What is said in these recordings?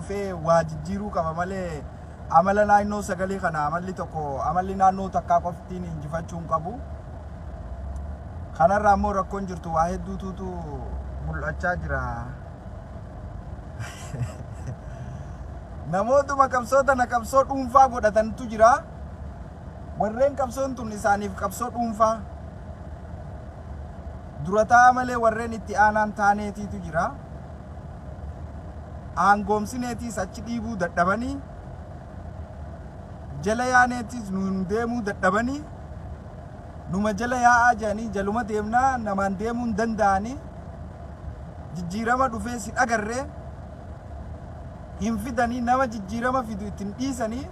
dhufee waa jijjiiruu qaba malee amala naannoo sagalee kana amalli naannoo takkaa qoftiin injifachuun qabu. Kanarraa immoo rakkoon jirtu waa hedduutu mul'achaa jira. Namootuma qabsoota na qabsoo dhuunfaa godhatantu jira. Warreen qabsoon tun isaaniif qabsoo dhuunfaa. Durataa malee warreen itti aanaan taaneetiitu jira. Aangoomsineetiis achi dhiibuu dadhabanii. Jala yaaneetiis nuun deemuu dadhabanii. Numa jala yaa'aa jedhanii jaluma deemnaa namaan deemuu hin danda'anii. Jijjiirama dhufee si dhagarree. Hin fidanii nama jijjiirama fidu ittiin dhiisanii.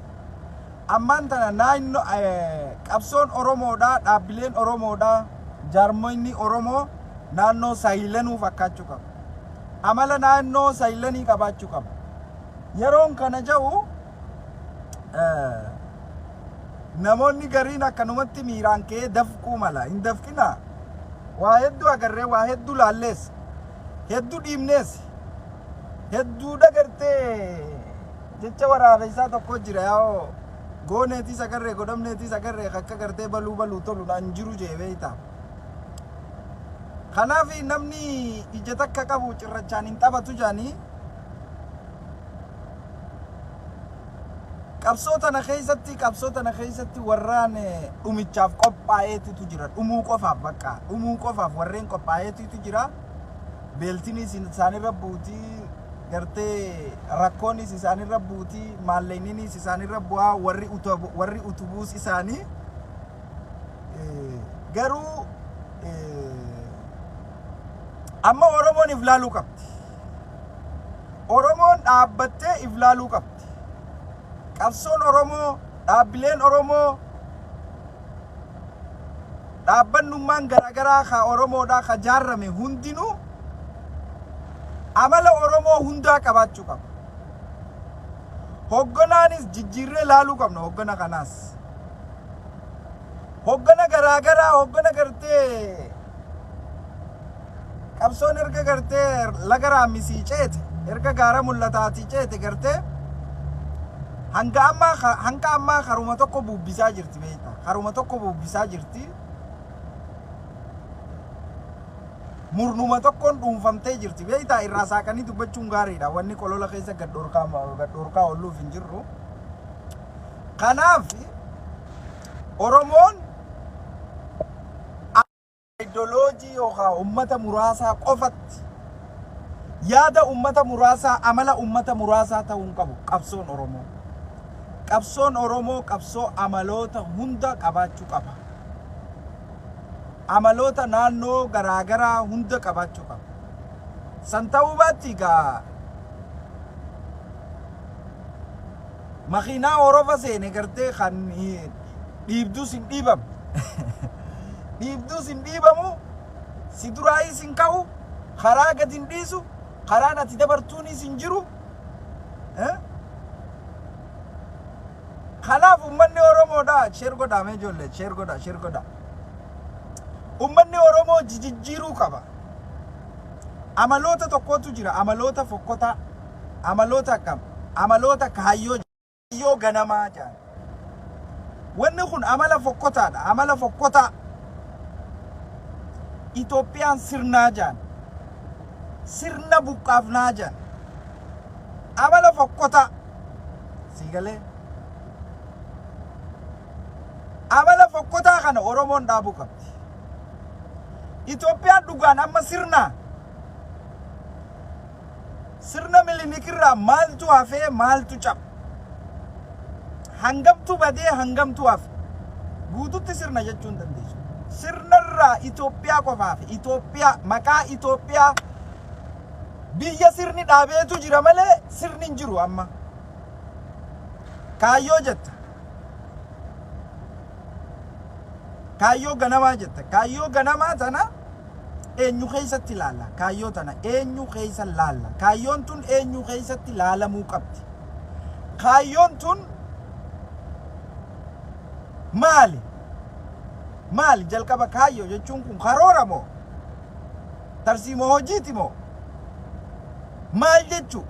Ammaan tana naannoo qabsoon Oromoodhaa, dhaabbileen Oromoodhaa, jaarmoonni Oromoo naannoo saayilanuu fakkaachuu qabu. Amala naannoo saayilanii qabaachuu qabu. Yeroon kana jedhu namoonni gariin akkanumatti miiraan kee dafquu mala. Hin dafqinaa. Waa hedduu agarree, waa hedduu laallees, hedduu dhiibnees, hedduu dagartee jecha waraabessaa tokko jira yaa'oo. Gooneetis agarree godhamneetis agarree akka gartee baluu tolu naan jiru jee beeyta. Kanaaf namni ija takka qabu cirrachaan hin taphatu jaanii. Qabsoo tana keessatti warraan dhumichaaf qophaa'eetu jira. Dhumuu qofaaf bakka dhumuu qofaaf warreen qophaa'eetu jira. Beeltinis isaanirra buutii. Gartee rakkoonis isaanirra buutii, maalleeyninis isaanirra bu'aa, warri utubuus isaanii garuu amma Oromoon if laaluu qabdi. Oromoon dhaabbattee if laaluu qabdi. Qabsoon Oromoo, dhaabbileen Oromoo, dhaabbannummaan garaagaraa ka Oromoodhaa ka jaarrame hundinuu amala Oromoo hundaa qabaachuu qaba. Hogganaanis jijjiirree laaluu qabna hoggana kanaas. Hoggana garaagaraa hoggana gartee qabsoon erga gartee laga raammisii ceete erga gaara mul'ataatii ceete gartee hanga ammaa karuma tokko buubbisaa jirti beekta. Karuma tokko buubbisaa jirti. Murnuma tokkoon dhuunfamtee jirti beektaa irraa saaqanii dubbachuun gaariidha. Wanni qolola keessa gadhoorkaa ooluuf hin jirru. Kanaaf Oromoon ideoloojii yookaan uummata muraasaa qofatti yaada uummata muraasaa amala uummata muraasaa ta'uu hin qabu qabsoon Oromoo. Qabsoon Oromoo qabsoo amaloota hunda qabaachuu qaba. Amaloota naannoo garaagaraa hunda qabaachuu qaba. San ta'uu baatti gaa makiinaa Orofa seene gartee kan dhiibduus hin dhiibamu. Dhiibduus hin dhiibamu, si duraayis hin ka'u, karaa gad hin dhiisu, karaan ati dabartuunis hin jiru. Kanaaf uummanni Oromoodhaa sheer godhaa ijoollee sheer godhaa. Uummanni Oromoo jijjiiruu qaba. Amaloota tokkotu jira, amaloota fokkotaa, amaloota akkam, amaloota kaayyoo ganamaa jedhan. Wanni kun amala fokkotaadha, amala fokkotaa. Itoophiyaan sirnaa jedhan, sirna buqqaafnaa jedhan. Amala fokkotaa. Siigalee. Amala fokkotaa kana Oromoon dhaabuu qabdi. Itoophiyaan dhugaan amma sirna milinikirraa maaltu hafee maaltu cabe. Hangamtu badee hangamtu hafe. Guututti sirna jechuun dandeessu. Sirnarraa Itoophiyaa qofaaf Itoophiyaa maqaa Itoophiyaa biyya sirni dhaabeetu jira malee sirni hin jiru amma. Kaayyoo jetta. Kaayyoo ganamaa jetta. Kaayyoo ganamaa tana eenyu keessatti ilaalla. Kaayyoo tana eenyu keessa ilaalla. Kaayyoon tun eenyu keessatti ilaalamuu qabdi. Kaayyoon tun maali? Maali jalqaba kaayyoo jechuun kun karoora moo? Tarsiimoo hojiiti moo? Maal jechuu?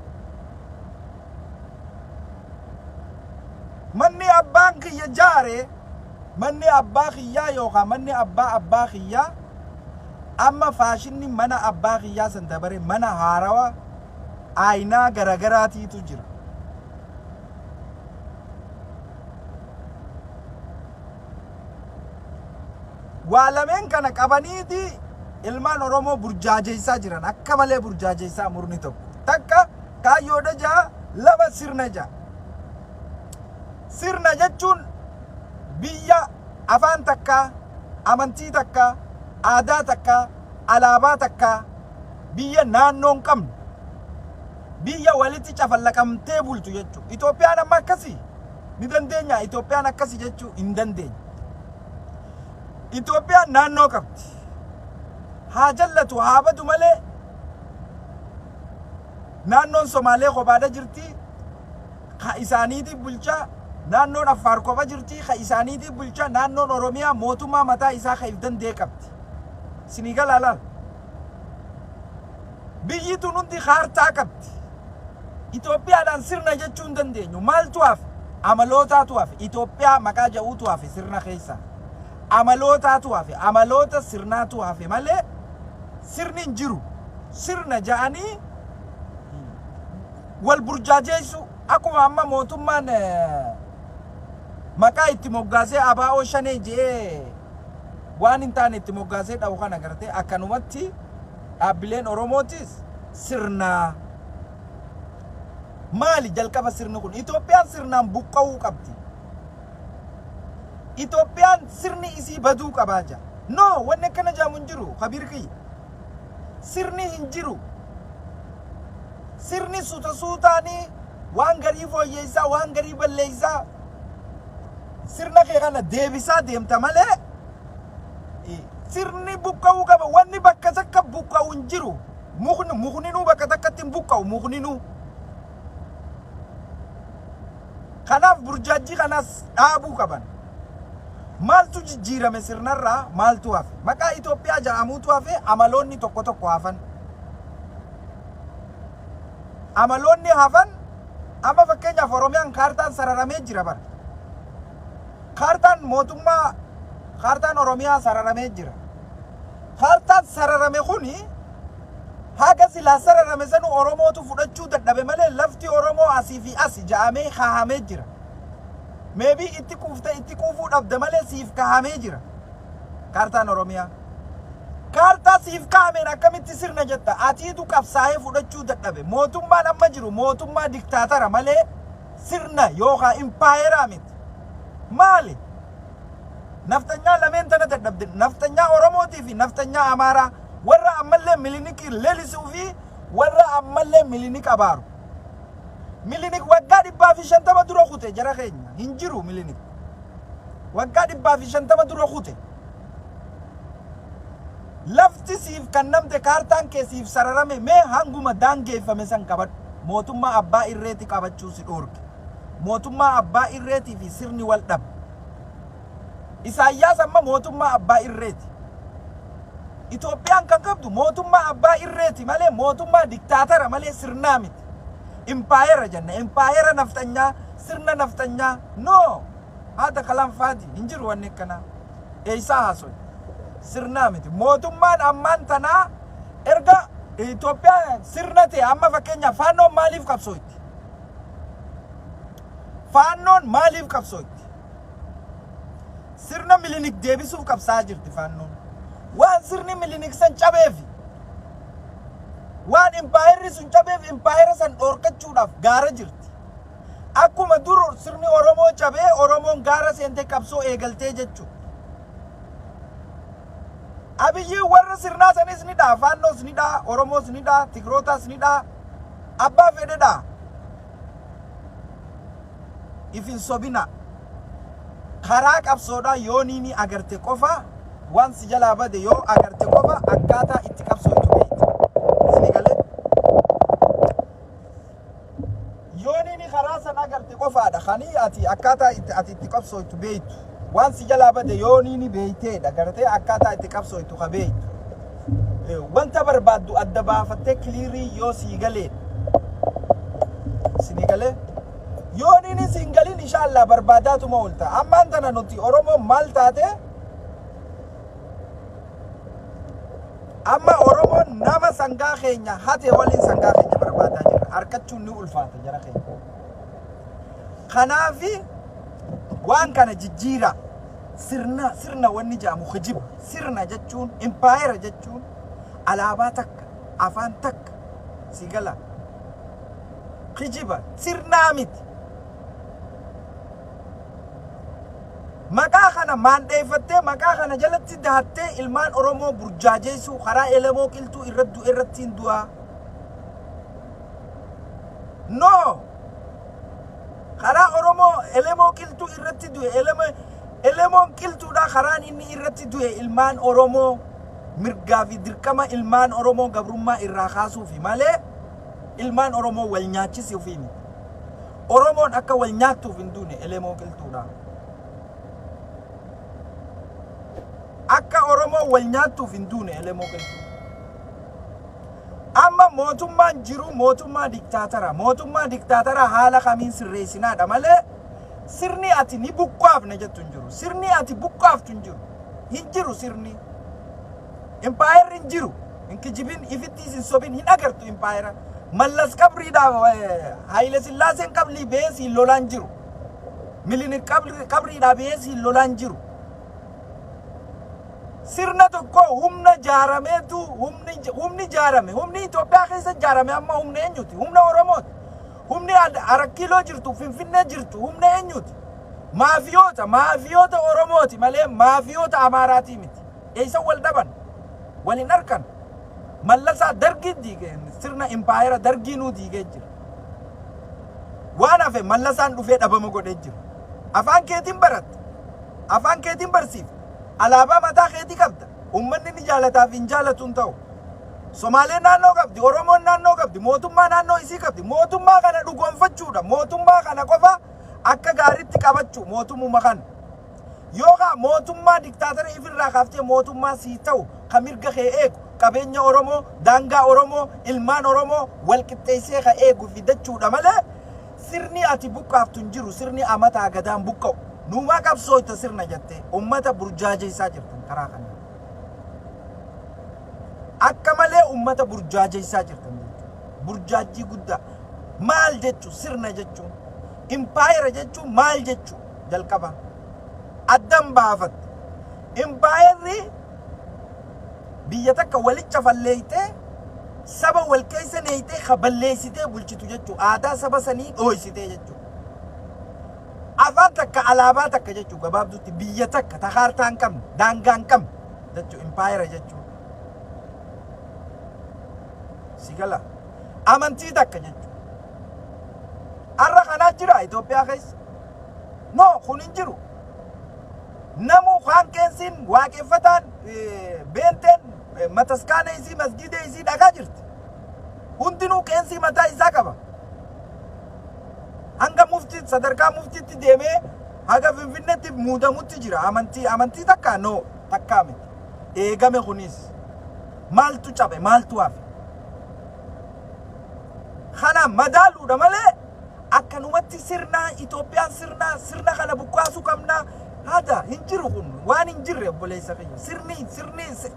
manni abbaan kiyya jaare manni abbaa kiyyaa yookaan manni abbaa kiyyaa amma faashinni mana abbaa kiyyaa san dabare mana haarawaa aynaa garagaraatiitu jira. waa lameen kana qabaniiti ilmaan Oromoo burjaajeessaa jiran akka malee burjaajeessaa murni tokko takka kaayyoodha jaa lama sirna jaa. Sirna jechuun biyya afaan takka amantii takka aadaa takka alaabaa takka biyya naannoon qabnu biyya walitti cafallaqamtee bultu jechuu. Itoophiyaan amma akkasii ni dandeenya? Itoophiyaan akkasii jechuu hin dandeenya. Itoophiyaan naannoo qabdi. haa jallatu haa badu malee naannoon Somaalee kophaadha jirti, ka isaaniitiif bulchaa. Naannoon Affaar kopha jirti, ka isaaniitiif bulchaa. Naannoon Oromiyaa mootummaa mataa isaa ka if dandee qabdi. Sinii galaalaal biyyi tun hundi kaartaa qabdi. Itoophiyaadhaan sirna jechuu hin dandeenyu. Maaltu hafe? Amalootaatu hafe. Itoophiyaa maqaa ja'uutu hafe sirna keessa. Amalootaatu hafe. Amaloota sirnaatu hafe malee sirni hin jiru. Sirna ja'anii wal burjaajeessu akkuma amma mootummaan maqaa itti moggaasee abaa'oo shanee jee waan hin taane itti moggaasee dhawu kana agartee akkanumatti dhaabbileen Oromootis sirna maali jalqaba sirni kun? Itoophiyaan sirnaan buqqa'uu qabdi. Itoophiyaan sirni isii baduu qabaa jaa. No, wanni akkana jaamu hin jiru. Kabiir kiyya sirni hin jiru. Sirni suutaanii waan garii fooyyeessaa waan garii balleessaa sirna kee kana deebisaa deemta malee sirni buqqa'uu qaba. Wanni bakka takka buqqa'u hin jiru. Mukninuu bakka takkatti hin buqqa'u mukninuu. Kanaaf burjaajii kanas dhaabuu qaban. Maaltu jijjiirame sirnarraa? Maaltu hafe? Maqaa Itoophiyaa jedhamuutu hafe. Amaloonni tokko tokko hafan. Amaloonni hafan. Amma fakkeenyaaf Oromiyaan kaartaan sararamee jira bara. Kaartaan mootummaa, kaartaan Oromiyaa sararamee jira. Kaartaan sararame kuni haga silaa sararame sanu Oromootu fudhachuu dadhabe malee lafti Oromoo asii fi as ja'amee kahamee jira. Maybe itti kuufuu dhabde malee siif kahamee jira kaartaan Oromiyaa. Kaartaa siif kahameen akkamitti sirna jetta? Atiitu qabsaa'ee fudhachuu dadhabe. Mootummaan amma jiru mootummaa diktaatara malee sirna yookaan impaayeraa miti. Maali? Naftanyaa lameen tana dadhabde. Naftanyaa Oromootii fi naftanyaa Amaaraa warra ammallee milinikii leelisuu fi warra ammallee milinik abaaru. Milinik waggaa 150 dura kute jara keenya hin jiru. Milinik waggaa 150 dura kute. Lafti siif kannamte kaartaan kee siif sararame mee hanguma daangeeffame san qabadhu. Mootummaa abbaa irreeti qabachuu si dhoorge. Mootummaa abbaa irreetii fi sirni wal dhabe. Isaayyaas amma mootummaa abbaa irreeti. Itoophiyaan kan qabdu mootummaa abbaa irreeti malee mootummaa diktaatara malee sirnaa miti. Impaayera jenna. Impaayera naftanyaa, sirna naftanyaa. No! Haata kalaan faati. Hin jiru wanni akkanaa. Eeysaa haasoy. Sirnaa miti. Mootummaan ammaan tanaa erga Itoophiyaan sirna ta'e amma fakkeenyaaf faannoon maaliif qabsooyti? Faannoon maaliif qabsooyti? Sirna milinik deebisuuf qabsaa jirti faannoon. Waan sirni milinik san cabeefi. Waan impaayerri sun cabeef impaayera san dhoorkachuudhaaf gaara jirti. Akkuma dur sirni Oromoo cabee Oromoon gaara seentee qabsoo eegaltee jechuudha. Abiyyi warra sirnaa sanis ni dhaa, faannoos ni dhaa, Oromoos ni dhaa, Tigrootaas ni dhaa, abbaa fedhe dhaa. Ifin sobina. Karaa qabsoodhaa yoo ni agarte qofa waan si jalaa bade yoo agarte qofa akkaataa itti qabsootu beekti. Sini galee yoo ni karaa san agarte qofaadha kanii ati akkaataa itti qabsootu beektu. Waan si jalaa bade yoo ni beeyteedha agartee akkaataa itti qabsootu ka beektu. Wanta barbaaddu adda baafattee kiliirii yoo sii galee. Sini galee yooniin singalin inshallah barbaadaatuma oolta ammaan tana nuti oromoo maal taate amma oromoon nama sangaa keenya hate waliin sangaa keenya barbaadaa jira harkachuun ni ulfaata jara keenya kanaafi waan kana jijjiira sirna wanni jaamu khijiba sirna jechuun empire jechuun alaabaa takka afaan takka sigala khijiba sirnaa miti maqaa kana maandheeffattee maqaa kana jalatti dahattee ilmaan oromoo burjaajeessuu karaa elemoo qiltuu irrattiin du'aa no karaa oromoo elemoo qiltuu irratti du'e elemoon qiltuudha karaan inni irratti du'e ilmaan oromoo mirgaa fi dirqama ilmaan oromoo gabrummaa irraa kaasuufi malee ilmaan oromoo wal nyaachisuufi oromoon akka wal nyaattuuf hin duune elemoo qiltuudha akka oromoo wal nyaattuuf hin duune elemoo qiltuu amma mootummaan jiru mootummaa diktaatara haala kamiin sirreessinaadha malee sirni ati ni buqqaafne jettu hin jiru sirni ati buqqaaftu hin jiru sirni empire hin jiru hin kijibin ifittis hin sobin hin agartu empire mallas qabriidha haile sillaaseen qabli beesi lolaan jiru milini qabriidha beesi lolaan jiru sirna tokko humna jaarameetu humni jaarame humni Itoophiyaa keessa jaarame amma humna eenyuti humna Oromooti humni Arakkiloo jirtu Finfinnee jirtu humna eenyuti maafiyoota Oromooti malee maafiyoota Amaaraati miti eessa wal dhaban walin arkan mallasaa dargii diige sirna empire dargii nuu diigee jira waan hafe mallasaan dhufee dhabama godhee jira afaan keetiin baratte afaan keetiin barsiifte alaabaa mataa keetii qabda ummanni ni jaalataaf hin jaalatuun ta'u Somaaleen naannoo qabdi Oromoon naannoo qabdi mootummaa naannoo isii qabdi mootummaa kana dhugoonfachuudha mootummaa kana qofa akka gaariitti qabachuu mootummaa kana yookaan mootummaa diktaatara ifirraa kaaftee mootummaa sii ta'u kan mirga kee eegu qabeenya Oromoo daangaa Oromoo ilmaan Oromoo wal qixxeessee ka eegu fidachuudha malee sirni ati buqqaaftu hin jiru sirni amataa gadaan buqqa'u nuuma qabsooyta sirna jettee ummata burjaajeessaa jirtan karaa kana akka malee ummata burjaajeessaa jirtan burjaajii guddaa maal jechuun sirna jechuun empire jechuun maal jechuun jalqaba addan baafatte empire biyya takka walicha falleeytee saba wal keessa neeytee kaballeessitee bulchitu jechuun aadaa saba sanii dhooysitee jechuun afaan takka alaabaa takka jechuun gabaabduutti biyya takka takaartaa hin qabne daangaa hin qabne jechuun empire jechuun sigala amantii takka jechuun har'a kanaa jira Itoophiyaa keessa no kun hin jiru namu kan keensin waaqeffataan beenteen mataskaana isii masgida isii dhagaa jirti hundinuu keensii mataa isaa qaba hanga mufti sadarkaa muftiitti deemee haga Finfinneetti muudamutti jira amantii takka no takkaa miti eegame kunis maaltu cabe maaltu hafe kana madaaluudha malee akkanumatti sirna Itoophiyaan sirna kana buqqaasuu qabna hada hin jiru kun waan hin jirre obboleessa keenya sirni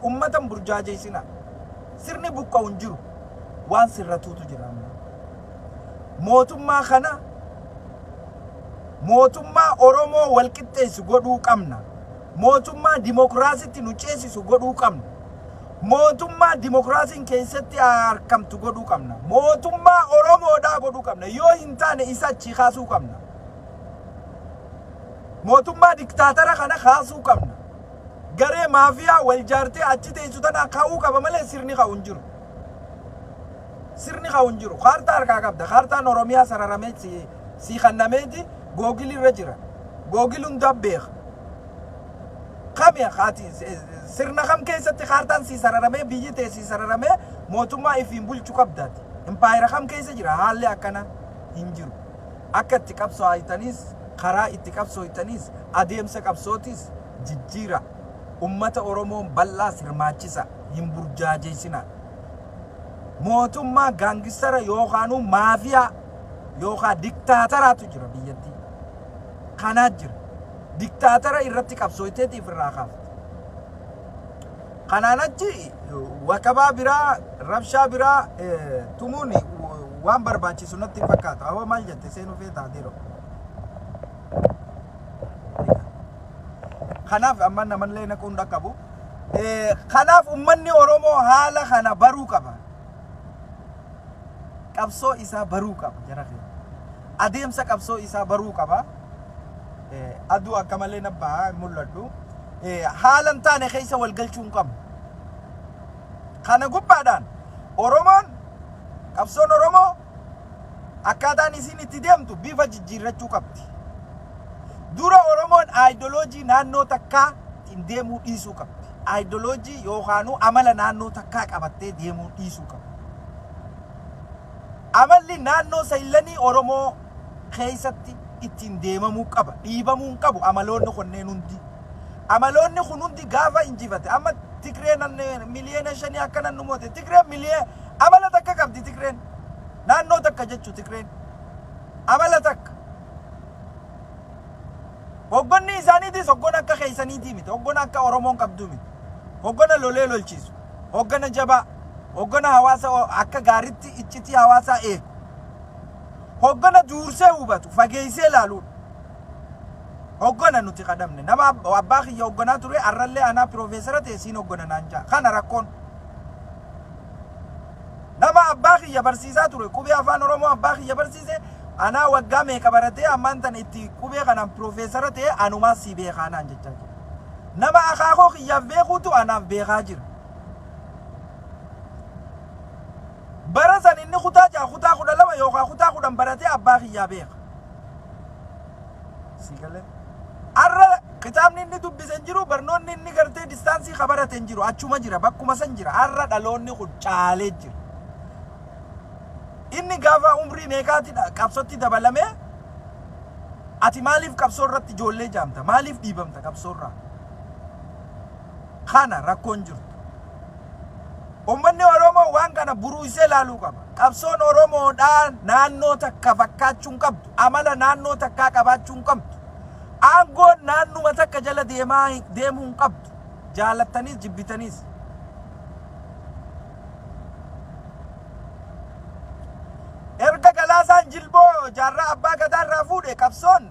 ummatan burjaajeessina sirni buqqa'u hin jiru waan sirratuutu jira mootummaa kana mootummaa Oromoo wal qixxeessu godhuu qabna mootummaa dimokiraasiitti nu ceesisu godhuu qabna mootummaa dimokiraasiin keessatti argamtu godhuu qabna mootummaa Oromoodhaa godhuu qabna yoo hin taane isa achi kaasuu qabna mootummaa diktaatara kana kaasuu qabna garee maafiyaa wal jaartee achi teessu tana kaa'uu qaba malee sirni kaa'u hin jiru kaartaa harkaa qabda kaartaan Oromiyaa sararamee si kannameeti googilii irra jira googil hundaa beeka kamya khaati sirna kam keessatti kaartaan si sararamee biyyi tee si sararamee mootummaa ifiin bulchuu qabdaati empire kam keessa jira haalli akkana hin jiru akka itti qabsoo'itanis karaa itti qabsoo'itanis adeemsa qabsootis jijjiira ummata Oromoon bal'aa sirmaachisa hin burjaajeessina mootummaa gaangistara yookaanuu maafiyaa yookaan diktaataraatu jira biyyattii. Kanaa jira. Diktaatara irratti qabsooyteetiif irraa kaafte. Kanaan achi wakabaa biraa, rabshaa biraa tumuun waan barbaachisu natti hin fakkaatu. Awwa maal jette seenuu feetaa diroo. Kanaaf amma namallee naquun dhaqqabu. Kanaaf ummanni Oromoo haala kana baruu qaba. Qabsoo isaa baruu qaba jara keenya. Adeemsa qabsoo isaa baruu qaba. Aduu akka malee nabbaa mul'adhu. Haalan taane keessa wal galchuun qabu. Kana gubbaadhaan Oromoon qabsoon Oromoo akkaataan isin itti deemtu bifa jijjiirrachuu qabdi. Dura Oromoon ideoloojii naannoo takkaa ittiin deemuu dhiisuu qabdi. Ideoloojii yookaan amala naannoo takkaa qabattee deemuu dhiisuu qabdi. Amalli naannoo saylanii Oromoo keessatti ittiin deemamuu qaba. Dhiibamuu qabu amaloonni kunneen hundi. Amaloonni kun hundi gaafa injifate amma Tigreen miliyoona 5 akkana nu moote Tigreen miliyoona amala takka qabdi Tigreen naannoo takka jechuu Tigreen amala takka hoggonni isaaniitis hoggona akka keessaniitii miti hoggona akka Oromoon qabdu miti hoggona lolee lolchiisu hoggona jabaa hoggona hawaasa akka gaaritti iccitii hawaasaa eegu hoggona duursee hubatu fageessee ilaaluudha. Hoggona nuti qadamne nama abbaa kiyya hoggonaa ture arrallee anaa piroofeesara ta'e siin hoggona naan jaa kana rakkoon nama abbaa kiyya barsiisaa ture qubee afaan Oromoo abbaa kiyya barsiise anaa waggaa meeqa baratee ammaan tan itti qubee kanaan piroofeesara ta'e anumaa si beekaa naan jechaa jira nama akaakoo kiyyaaf beekuutu anaaf beekaa jira bara san inni kutaa 12 yookaan kutaa 10 baratee abbaa kiyyaa beeka si galee arra kitaabni inni dubbisan jiru barnoonni inni gartee distaansii kabarateen jiru achuma jira bakkuma san jira arra dhaloonni kun caalee jira inni gaafa umrii meeqaati qabsootti dabalame ati maaliif qabsoo irratti ijoollee jaamta maaliif dhiibamta qabsoo irraa kana rakkoon jirtu ummanni Oromoo waan kana buruu isee ilaaluu qaba qabsoon Oromoodhaan naannoo takka fakkaachuun qabdu amala naannoo takkaa qabaachuun qabdu aangoon naannuma takka jala deemuun qabdu jaalattanis jibbitanis erga Galaasaan Jilboo jaarraa abbaa gadaa irraa fuudhe qabsoon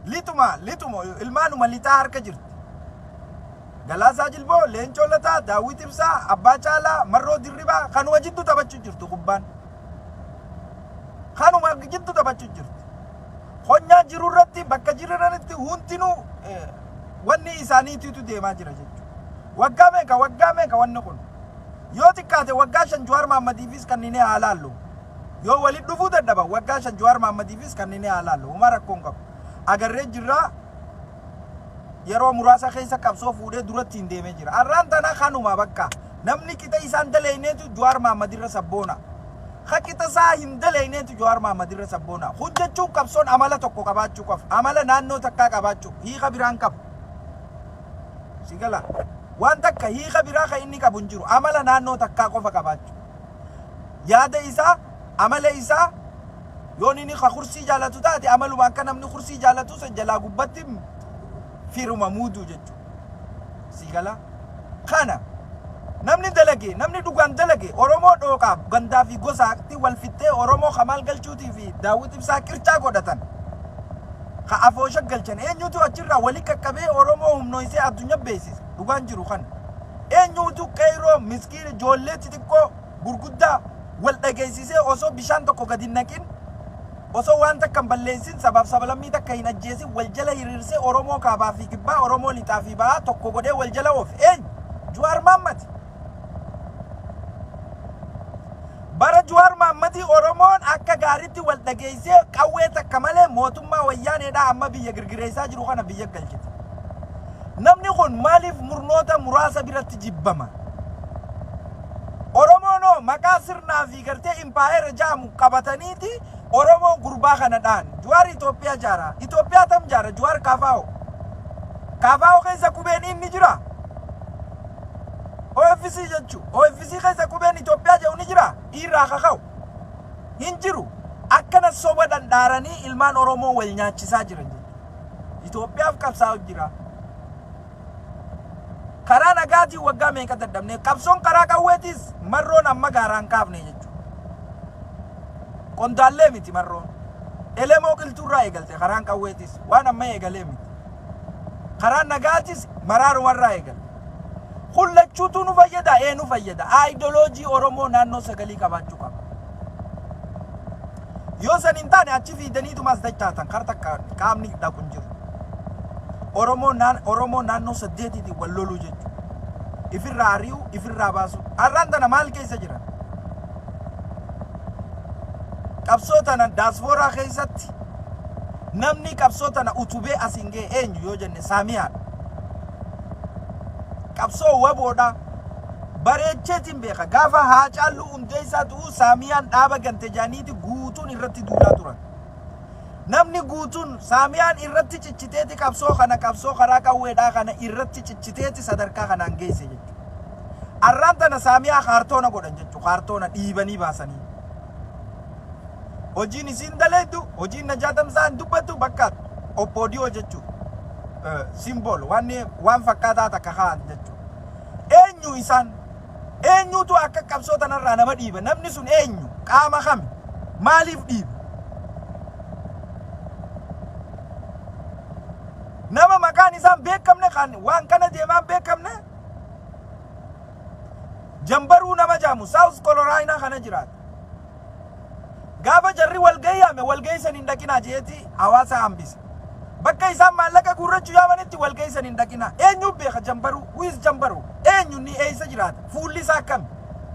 lituma ilmaanuma lixaa harka jirti Galaasaa Jilboo Leencoo Lataa Daawit Ibsaa Abbaa Caalaa Marroo Dirribaa kanuma jiddu taphachuu jirtu kubbaan kanuma jiddu taphachuu jirtu Honya jirurratti bakka jiranitti hundinuu wanni isaaniitiitu deemaa jira jechuudha. Waggaa meeqa wanni kun. Yoo xiqqaate waggaa 5 Jawaar Mahaammadiifis kanneen haalaallu. Yoo walitti dhufuu dadhaba waggaa 5 Jawaar Mahaammadiifis kanneen haalaallu. Uma rakkoon qabu. Agarree jirra yeroo muraasa keessa qabsoo fuudhee duratti hin deemee jira. Arraan tana kanuma bakka namni qixa isaan daleeneetu Jawaar Mahammadirra sabboona. Hakita saa hindaleeneetu Jawaar Mahaammadiirra sabboona. Hojjechuun qabsoon amala tokko qabaachuu qaba. Amala naannoo takkaa qabaachuu hiika biraan qabu. Sigala waan takka hiika biraa kan inni qabu hin jiru. Amala naannoo takkaa qofa qabaachuu. Yaada isaa, amala isaa yoon inni kursii jaalatu taate amaluma akka namni kursii jaalatu san jalaa gubbatti firuma muuduu jechuudha. Sigala kana namni dalage namni dhugaan dalage Oromoo dhooqaa gandaa fi gosaatti wal fittee Oromoo kamaal galchuutii fi Daawit Ibsaa qircaa godhatan ka afoosha galchan eenyutu achirraa wali qaqqabee Oromoo humnooysee addunyaa beeksise dhugaan jiru kana eenyutu qeyroo miskiin ijoollee xixiqqoo gurguddaa wal dhageessisee osoo bishaan tokko gadi naqin osoo waan takka hin balleessin sabaaf sabalammii takka hin ajjeesin wal jala hiriirsee Oromoo kaabaa fi kibbaa Oromoo lixaa fi bahaa tokko godhee wal jala oofe eenyu Jawaar Mahaammad bara Jawaar Mahaammad Oromoon akka gaariitti wal dhageessee qawwee takka malee mootummaa wayyaaneedhaa amma biyya girgireessaa jiru kana biyya galchite. Namni kun maaliif murnoota muraasa biratti jibbama? Oromoon maqaa sirnaa fi gartee impaayera jaamu qabataniiti Oromoo gurbaa kana dhaan Jawaar Itoophiyaa jaara. Itoophiyaa tam jaara Jawaar Kaafaa'oo. Kaafaa'oo keessa qubeen inni jira. OFC jechu OFC keessa qubeen Itoophiyaa jedhu ni jira irraa kaka'u hin jiru akkana soba dandhaaranii ilmaan Oromoo wal nyaachisaa jiran jechuudha. Itoophiyaaf qabsaa'u jira. Karaa nagaatiin waggaa meeqa dadhabne qabsoon karaa qawweetis marroon amma gaaraan kaafne jechuudha. Qondaallee miti marroon. Elemoo qilxuurraa eegalte karaan qawweetis waan amma eegalee miti. Karaa nagaatis maraarumarraa eegalte. Hullachuutu nu fayyada nu fayyada. Ideoloojii Oromoo naannoo sagalii qabaachuu qaba. Yoo san hin taane achi fiidaniitumas dachaatan kar takka qaamni dhaqu hin jiru. Oromoo naannoo 8 wal loluu jechuudha. Ifirraa ari'u, ifirraa baasu. Har'aan tana maal keessa jiran? Qabsoo tana daasfooraa keessatti namni qabsoo tana utubee asiin ga'e eenyu yoo jenne Saamiyaadha. Qabsoo waboodha. Bareecheetiin beeka gaafa Haacaaluu Hundeessaa ta'uu Saamiyaan dhaaba gante jaaniiti guutuun irratti duulaa turan. Namni guutuun Saamiyaan irratti cicciteeti qabsoo karaa qawweedhaa kana irratti cicciteeti sadarkaa kanaan geesse jechuudha. Har'aan tana Saamiyaa kaartoona godhan jechuudha. Kaartoona dhiibanii baasanii. Hojiin isin daleedu, hojiin najaatamsaan dubbatu bakka oppoodiyoo jechuudha. Simbool waan fakkaataa takka kaan jechuudha. Eenyu isaan? Eenyutu akka qabsoo tanarraa nama dhiiba? Namni sun eenyu? Qaama kami? Maaliif dhiiba? Nama maqaan isaan beekamne kan waan kana deemaan beekamne Jambaruu nama jaamu South Carolina kana jiraata. Gaafa jarri walgayyame walgaysan hin dhaqinaa jeeti hawaasa hambise. Bakka isaan maallaqa gurrachuu yaamanitti walgaysan hin dhaqinaa. Eenyu beeka Jambaruu? Wis Jambaruu? Eenyu ni eessa jiraata? Fuulli isaa akkami?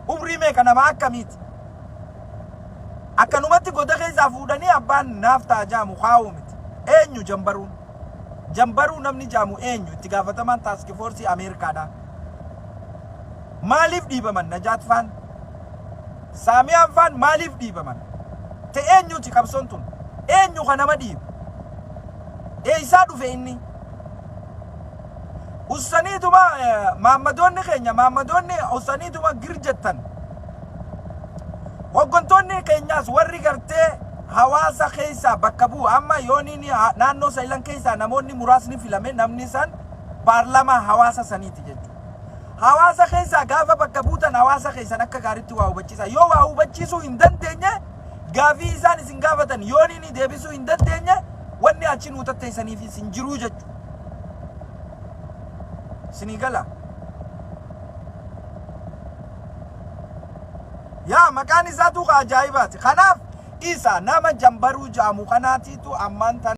Umrii meeqa nama akkamiiti? Akkanumatti goda keessaa fuudhanii abbaan naaf ta'a jaamu kaa'uu miti. Eenyu Jambaruun? Jambaruu namni jaamu eenyu? Itti gaafatamaan Task Force Ameerikaadha. Maaliif dhiibaman Najaat faan? Saamiyaan faan maaliif dhiibaman? Te eenyuti qabsoon tun? Eenyu kan nama dhiibu? Eessaa dhufe inni? Ussaniituma maammadoonni keenya maammadoonni ussaniituma girjettan. Hoggantoonni keenyaas warri gartee hawaasa keessaa bakka bu'u amma yooniin naannoo Saayilan keessaa namoonni muraasni filame namni san paarlamaa hawaasa saniiti jechuudha. Hawaasa keessaa gaafa bakka buutan hawaasa keessan akka gaariitti waa hubachiisa. Yoo waa hubachiisuu hin dandeenye gaafii isaan isin gaafatan yooniin deebisuu hin dandeenye wanni achi nuu tatteessaniif isin jiruu jechuudha. Isinii gala. Yaa maqaan isaatu ajaa'ibaati. Kanaaf isa nama Jambaruu jaamu kanaatiitu ammaan tan